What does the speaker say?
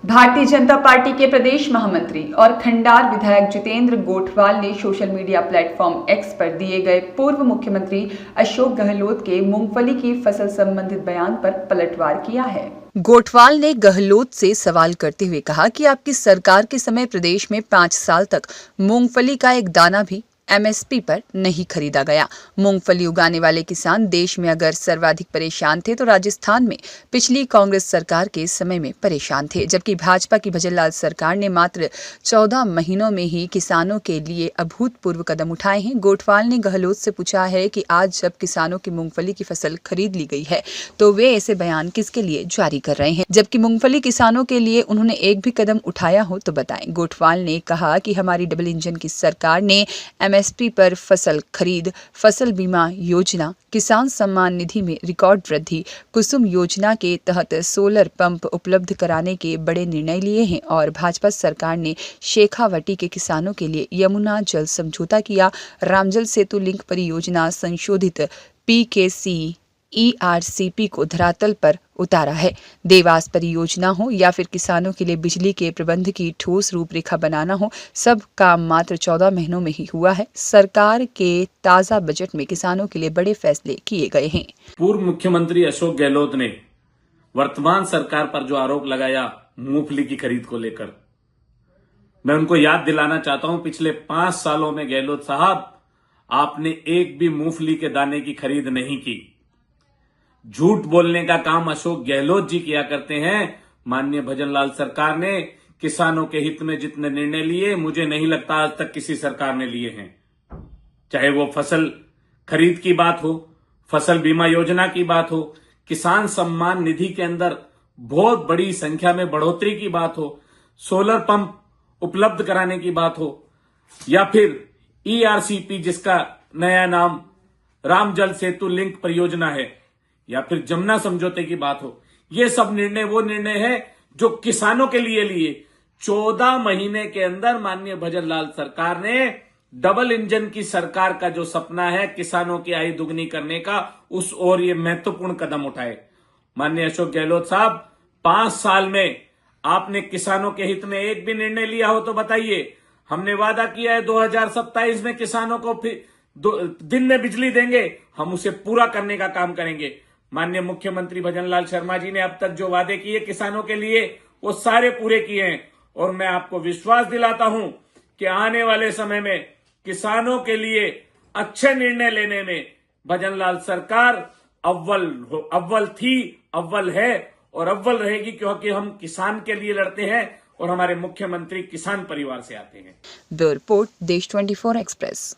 Bharatiya Janata party के प्रदेश महामंत्री और खंडार विधायक जितेंद्र गोठवाल ने सोशल मीडिया प्लेटफॉर्म एक्स पर दिए गए पूर्व मुख्यमंत्री अशोक गहलोत के मूंगफली की फसल संबंधित बयान पर पलटवार किया है। गोठवाल ने गहलोत से सवाल करते हुए कहा कि आपकी सरकार के समय प्रदेश में 5 साल तक मूंगफली का एक दाना भी एमएसपी पर नहीं खरीदा गया। मूंगफली उगाने वाले किसान देश में अगर सर्वाधिक परेशान थे तो राजस्थान में पिछली कांग्रेस सरकार के समय में परेशान थे, जबकि भाजपा की भजनलाल सरकार ने मात्र 14 महीनों में ही किसानों के लिए अभूतपूर्व कदम उठाए हैं। गोठवाल ने गहलोत से पूछा है कि आज जब किसानों की मूंगफली की फसल खरीद ली गई है तो वे ऐसे बयान किसके लिए जारी कर रहे हैं, जबकि मूंगफली किसानों के लिए उन्होंने एक भी कदम उठाया हो तो बताएं। गोठवाल ने कहा कि हमारी डबल इंजन की सरकार ने एमएसपी पर फसल खरीद, फसल बीमा योजना, किसान सम्मान निधि में रिकॉर्ड वृद्धि, कुसुम योजना के तहत सोलर पंप उपलब्ध कराने के बड़े निर्णय लिए हैं और भाजपा सरकार ने शेखावटी के किसानों के लिए यमुना जल समझौता किया, रामजल सेतु लिंक परियोजना संशोधित पीकेसी ईआरसीपी को धरातल पर उतारा है। देवास परियोजना हो या फिर किसानों के लिए बिजली के प्रबंध की ठोस रूपरेखा बनाना हो, सब काम मात्र 14 महीनों में ही हुआ है। सरकार के ताजा बजट में किसानों के लिए बड़े फैसले किए गए हैं। पूर्व मुख्यमंत्री अशोक गहलोत ने वर्तमान सरकार पर जो आरोप लगाया मूंगफली की खरीद को लेकर, मैं उनको याद दिलाना चाहता हूं, पिछले 5 सालों में गहलोत साहब आपने एक भी मूंगफली के दाने की खरीद नहीं की। झूठ बोलने का काम अशोक गहलोत जी किया करते हैं। माननीय भजनलाल सरकार ने किसानों के हित में जितने निर्णय लिए, मुझे नहीं लगता आज तक किसी सरकार ने लिए हैं। चाहे वो फसल खरीद की बात हो, फसल बीमा योजना की बात हो, किसान सम्मान निधि के अंदर बहुत बड़ी संख्या में बढ़ोतरी की बात हो, सोलर पंप उपलब्ध कराने की बात हो, या फिर ईआरसीपी जिसका नया नाम रामजल सेतु लिंक परियोजना है, या फिर जमुना समझौते की बात हो, ये सब निर्णय वो निर्णय है जो किसानों के लिए 14 महीने के अंदर माननीय भजनलाल सरकार ने डबल इंजन की सरकार का जो सपना है किसानों की आय दुगनी करने का, उस ओर ये महत्वपूर्ण कदम उठाए। माननीय अशोक गहलोत साहब, 5 साल में आपने किसानों के हित में एक भी निर्णय लिया हो तो बताइए। हमने वादा किया है 2027 में किसानों को फिर दिन में बिजली देंगे, हम उसे पूरा करने का काम करेंगे। माननीय मुख्यमंत्री भजनलाल शर्मा जी ने अब तक जो वादे किए किसानों के लिए, वो सारे पूरे किए हैं और मैं आपको विश्वास दिलाता हूं कि आने वाले समय में किसानों के लिए अच्छे निर्णय लेने में भजनलाल सरकार अव्वल थी, अव्वल है और अव्वल रहेगी, क्योंकि हम किसान के लिए लड़ते हैं और हमारे मुख्यमंत्री किसान परिवार से आते हैं। ब्यूरो रिपोर्ट, देश 24 एक्सप्रेस।